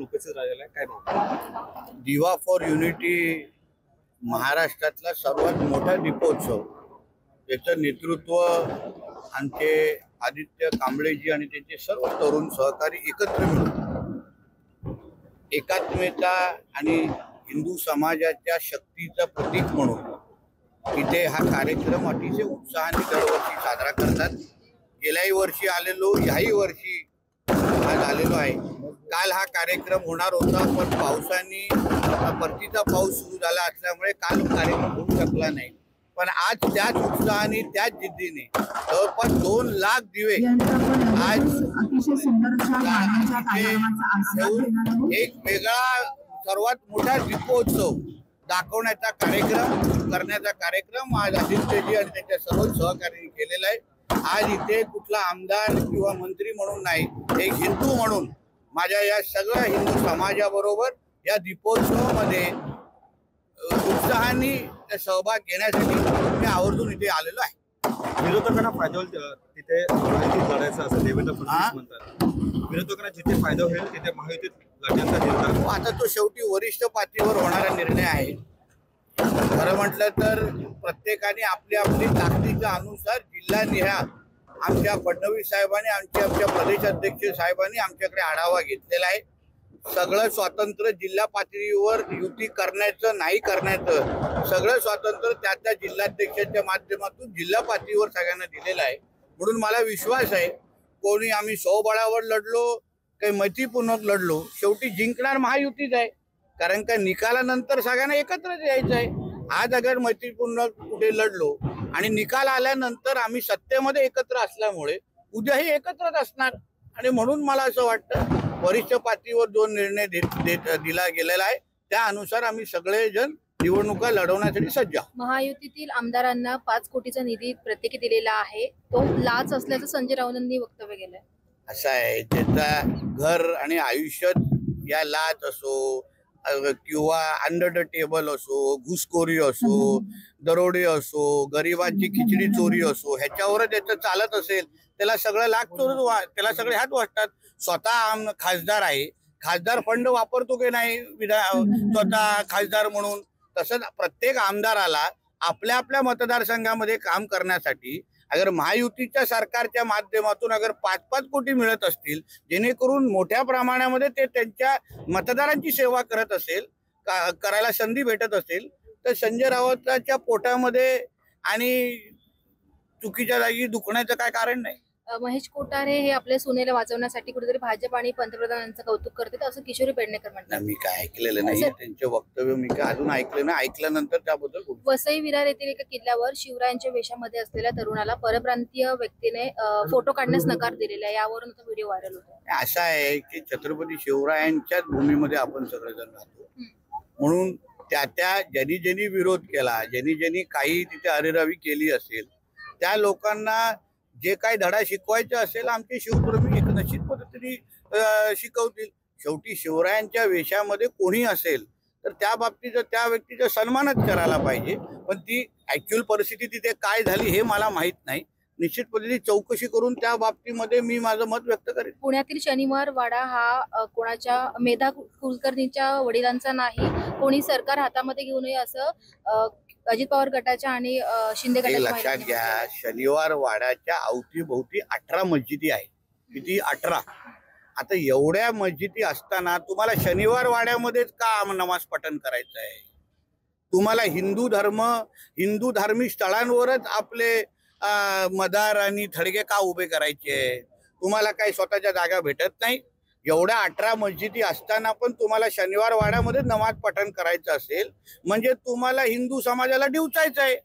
देखील उपस्थित राहिलेला आहे, काय भावना? दिवा फॉर युनिटी महाराष्ट्रातला सर्वात मोठा दीपोत्सव, त्याचं नेतृत्व आमचे आदित्य कांबळेजी आणि त्यांचे सर्व तरुण सहकारी एकत्र मिळून एकात्मता आणि हिंदू समाजाच्या शक्तीचं प्रतीक म्हणून इथे हा कार्यक्रम अतिशय उत्साहाने दरवर्षी साजरा करतात। गेल्याही वर्षी आलेलो, याही वर्षी आज आलेलो आहे। काल हा कार्यक्रम होणार होता, पण पावसाने परतीचा पाऊस सुरू झाला असल्यामुळे काल कार्यक्रम होऊ शकला नाही। पण आज त्याच उत्साहाने, त्याच जिद्दीने जवळपास 2 लाख दिवे आज एक वेगळा सर्वात मोठा दीपोत्सव दाखवण्याचा कार्यक्रम आज आदित्यजी आणि त्यांच्या सर्व सहकार्यांनी केलेला आहे। आज इथे कुठला आमदार किंवा मंत्री म्हणून नाही, एक हिंदू म्हणून माझ्या या सगळ्या हिंदू समाजाबरोबर या दीपोत्सवामध्ये उत्साहाने सहभाग घेण्यासाठी मी आवर्जून इथे आलेलो आहे। विरोधकांना फायदा होईल तिथे महायुतीत लढायचं असं देवेंद्र फडणवीस म्हणतात। विरोधकांना जिथे फायदा होईल तिथे महायुतीत लढण्याचा निर्धार आता तो शेवटी वरिष्ठ पातळीवर होणारा निर्णय आहे। खरं म्हटलं तर प्रत्येकाने आपल्या ताकदीच्या अनुसार जिल्हानिहाय आमच्या फडणवीस साहेबांनी आमच्या प्रदेश अध्यक्ष साहेबांनी आमच्याकडे आढावा घेतलेला आहे। सगळं स्वातंत्र्य जिल्हा पातळीवर युती करण्याचं नाही करण्याचं सगळं स्वातंत्र्य त्या जिल्हाध्यक्षाच्या माध्यमातून जिल्हा पातळीवर सगळ्यांना दिलेलं आहे। म्हणून मला विश्वास आहे, कोणी आम्ही स्वबळावर लढलो काही मैत्रीपूर्वक लढलो, शेवटी जिंकणार महायुतीच आहे। कारण का निकालानंतर सगळ्यांना एकत्रच यायचं आहे। आज अगर मैत्रीपूर्ण कुठे लढलो आणि निकाल आल्यानंतर आम्ही सत्तेमध्ये एकत्र असल्यामुळे उद्याही एकत्रच असणार। आणि म्हणून मला असं वाटतं वरिष्ठ पातळीवर जो निर्णय दिला गेलेला आहे त्या अनुसार आम्ही सगळेजण निवडणुका लढवण्यासाठी सज्ज आहोत। महायुतीतील आमदारांना 5 कोटीचा निधी प्रत्येकी दिलेला आहे, तो लाच असल्याचं संजय राऊतांनी वक्तव्य केलंय। असं आहे, त्याचा घर आणि आयुष्यात या लाच असो किंवा अंडर द टेबल असो, घुसखोरी असो, दरोडे असो, गरिबांची खिचडी चोरी असो, ह्याच्यावर त्याचं चालत असेल त्याला सगळं त्याला सगळे हात वाटतात। स्वतः खासदार आहे, खासदार फंड वापरतो की नाही स्वतः खासदार म्हणून, तसंच प्रत्येक आमदाराला आपल्या आपल्या मतदारसंघामध्ये काम करण्यासाठी अगर महायुतीच्या सरकारच्या माध्यमातून अगर 5-5 कोटी मिळत असतील, जेणेकरून मोठ्या प्रमाणामध्ये ते त्यांच्या मतदारांची सेवा करत असेल, करायला संधी भेटत असेल, तर संजय राऊतांच्या पोटामध्ये आणि चुकीच्या जागी दुखण्याचं काय कारण नाही। महेश कोठारे हे आपल्या सुनेला वाचवण्यासाठी कुठेतरी भाजप आणि पंतप्रधानांचं कौतुक करतात असं किशोरी पेडणेकर म्हणतात। मी काय ऐकलेलं नाही त्यांचे वक्तव्य, मी काय अजून ऐकलं नाही, ऐकल्यानंतर त्याबद्दल वसई विरार येथील एका किल्ल्यावर शिवरायांच्या वेशामध्ये असलेल्या तरुणाला परप्रांतीय व्यक्तीने फोटो काढण्यास नकार दिलेला आहे, यावरून तो व्हिडिओ व्हायरल होतो। असं आहे की छत्रपती शिवरायांच्याच भूमीमध्ये आपण सगळेजण राहतो, म्हणून ज्यांनी विरोध केला, ज्यांनी काही तिथे अरेरावी केली असेल त्या लोकांना जे काही धडा शिकवायचा असेल आमचे शिवप्रेमी एक निश्चित पद्धतीने शिकवतील। शेवटी शिवरायांच्या वेशामध्ये कोणी असेल तर त्या बाबतीत त्या व्यक्तीचा सन्मानच करायला पाहिजे, पण ती ऍक्च्युअल परिस्थिती तिथे काय झाली हे मला माहित नाही। निश्चित पद्धतीने चौकशी करून त्या बाबतीमध्ये मी माझं मत व्यक्त करेन। पुण्यातील शनिवार वाडा हा कोणाच्या मेधा कुलकर्णीच्या वडिलांचा नाही, कोणी सरकार हातामध्ये घेऊ नये असं अजित पवार गटाच्या आणि शिंदे गटाच्या लक्षात घ्या, शनिवार वाड्याच्या अवतीभोवती 18 मस्जिदी आहे। किती? 18। आता एवढ्या मस्जिदी असताना तुम्हाला शनिवार वाड्यामध्येच का नमाज पठण करायचं आहे? तुम्हाला हिंदू धार्मिक स्थळांवरच आपले मदार आणि थडगे का उभे करायचे? तुम्हाला काही स्वतःच्या जागा भेटत नाही? एवढ्या 18 मस्जिदी असताना पण तुम्हाला शनिवार वाड्यामध्ये नमाज पठण करायचं असेल म्हणजे तुम्हाला हिंदू समाजाला डिवचायचं आहे।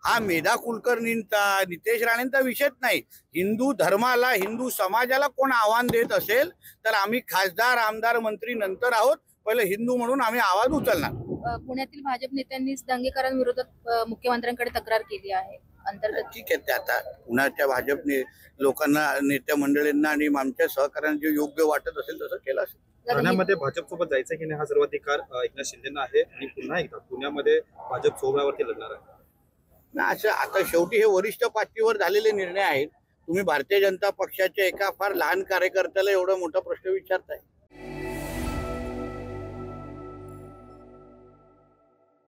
हा मेधा कुलकर्णींचा, नितेश राणेंचा विषयच नाही। हिंदू धर्माला, हिंदू समाजाला कोण आव्हान देत असेल तर आम्ही खासदार, आमदार, मंत्री नंतर आहोत, पहिले हिंदू म्हणून आम्ही आवाज उचलणार। पुण्यातील भाजप नेत्यांनी दंगेकरांविरोधात मुख्यमंत्र्यांकडे तक्रार केली आहे अंतर्गत। ठीक आहे, ते आता पुण्याच्या भाजपने लोकांना, नेत्या मंडळींना आणि आमच्या सहकार्यांना जे योग्य वाटत असेल तसं केलं असेल। ठाण्यामध्ये भाजप सोबत जायचं की नाही हा सर्वाधिकार एकनाथ शिंदेना आहे आणि पुन्हा एकदा पुण्यामध्ये भाजप सोबळावरती लढणार आहे ना। असं आता शेवटी हे वरिष्ठ पातळीवर झालेले निर्णय आहेत। तुम्ही भारतीय जनता पक्षाच्या एका फार लहान कार्यकर्त्याला एवढा मोठा प्रश्न विचारताय।